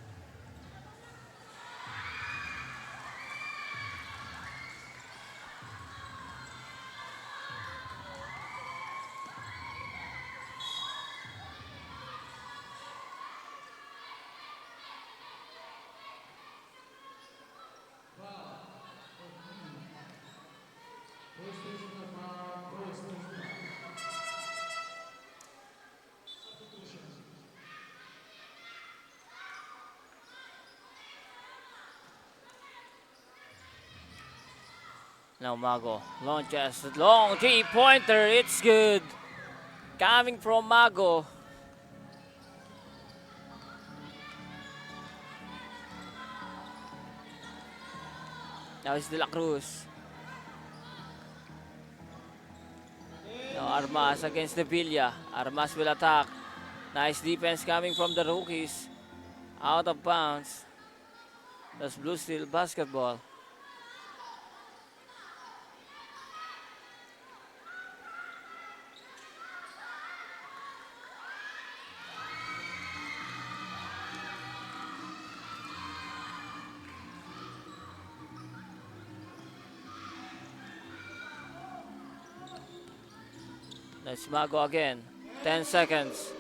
Now Mago launches the long three-pointer. It's good. Coming from Mago. Now it's De La Cruz. Now Armas against De Villa. Armas will attack. Nice defense coming from the rookies. Out of bounds. That's Blue Steel basketball. Let's Mago again. 10 seconds.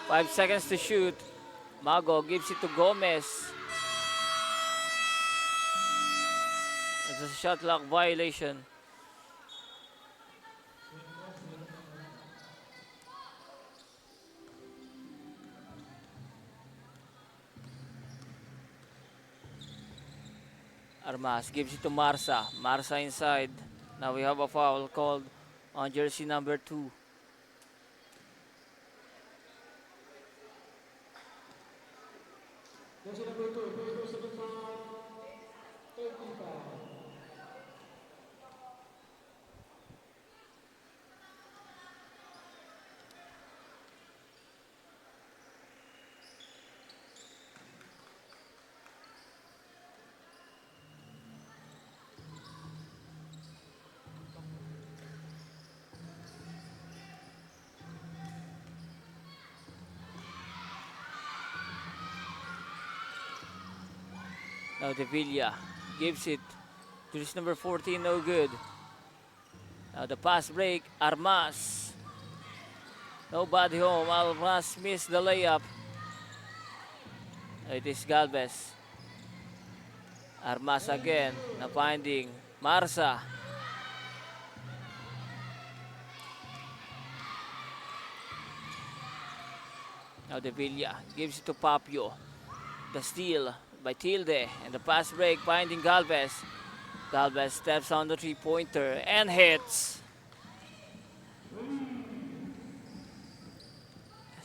5 seconds to shoot. Mago gives it to Gomez. It's a shot clock violation. Armas gives it to Marsa. Marsa inside. Now we have a foul called on jersey number 2. Now De Villa gives it to this number 14, no good. Now the pass break, Armas. Nobody home, Armas missed the layup. It is Galvez. Armas again, na finding Marsa. Now De Villa gives it to Papio. The steal by Tilde, and the pass break finding Galvez. Galvez steps on the three-pointer and hits.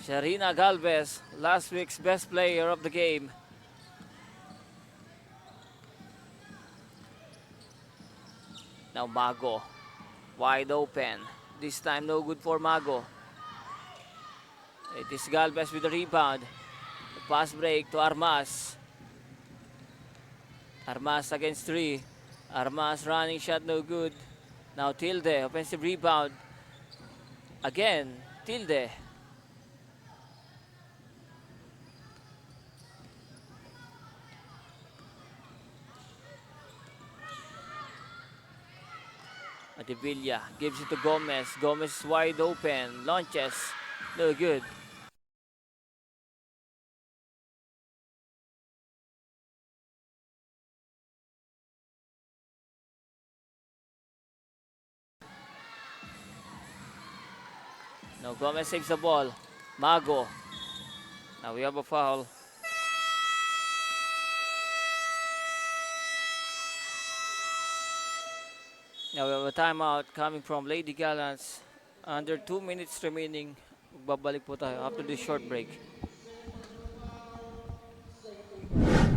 Sharina Galvez, last week's best player of the game. Now Mago, wide open. This time no good for Mago. It is Galvez with the rebound. The pass break to Armas. Armas against 3. Armas running shot, no good. Now Tilde, offensive rebound. Again, Tilde. Adevilla gives it to Gomez. Gomez is wide open. Launches, no good. Now Gomez saves the ball. Mago. Now we have a foul. Now we have a timeout coming from Lady Gallants. Under 2 minutes remaining. Babalik po tayo after this short break.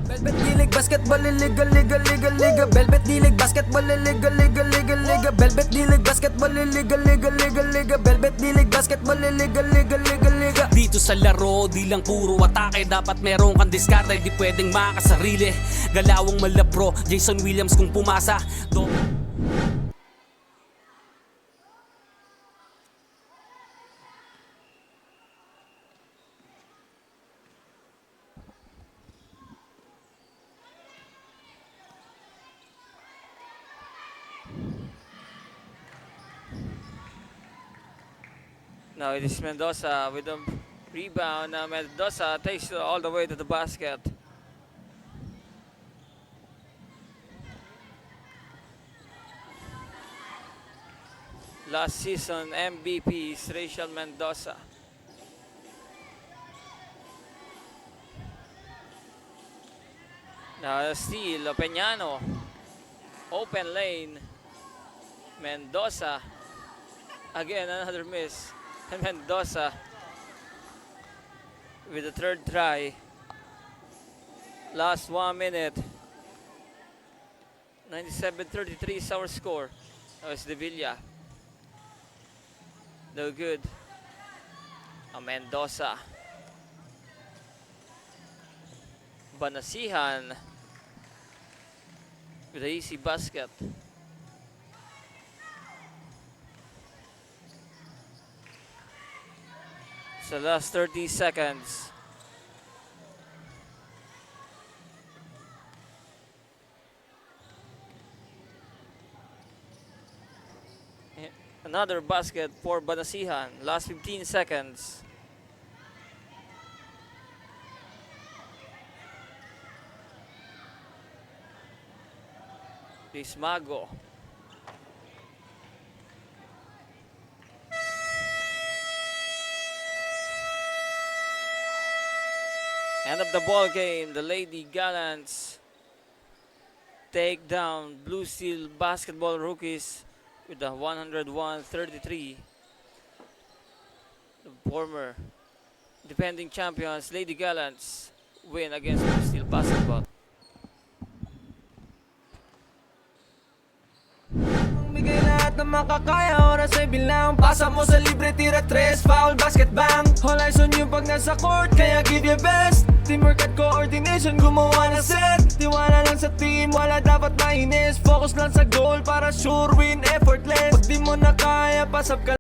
Velvet Dilig Basketball Liga Liga Liga Liga Velvet Dilig Basketball Liga Liga Liga Liga Velvet Dilig Basketball Liga Liga Liga Liga Velvet Dilig Basketball Liga Liga Liga Liga. Dito sa laro, di lang puro atake. Dapat meron kang diskarte, di pwedeng makasarili. Galawang malabro, Jason Williams kung pumasa. Now it is Mendoza with the rebound. Now Mendoza takes it all the way to the basket. Last season MVP is Rachel Mendoza. Now steal, Peñano. Open lane. Mendoza. Again, another miss. And Mendoza with the third try. Last 1 minute. 97-33 is our score. That was De Villa. No good. Mendoza. Banasihan with an easy basket. Sa last 30 seconds. Another basket for Banasihan. Last 15 seconds. Mago. End of the ball game. The Lady Gallants take down Blue Steel Basketball Rookies with a 101-33. The former defending champions Lady Gallants win against Blue Steel Basketball. Bigay lahat na makakaya, oras ay bilang. Pasa mo sa libre, tira 3, foul, basket, bang. All eyes on you pag nasa court, kaya give your best. Teamwork at coordination, gumawa na set. Tiwala lang sa team, wala dapat mainis. Focus lang sa goal para sure win, effortless. Pag di mo na kaya, pasap ka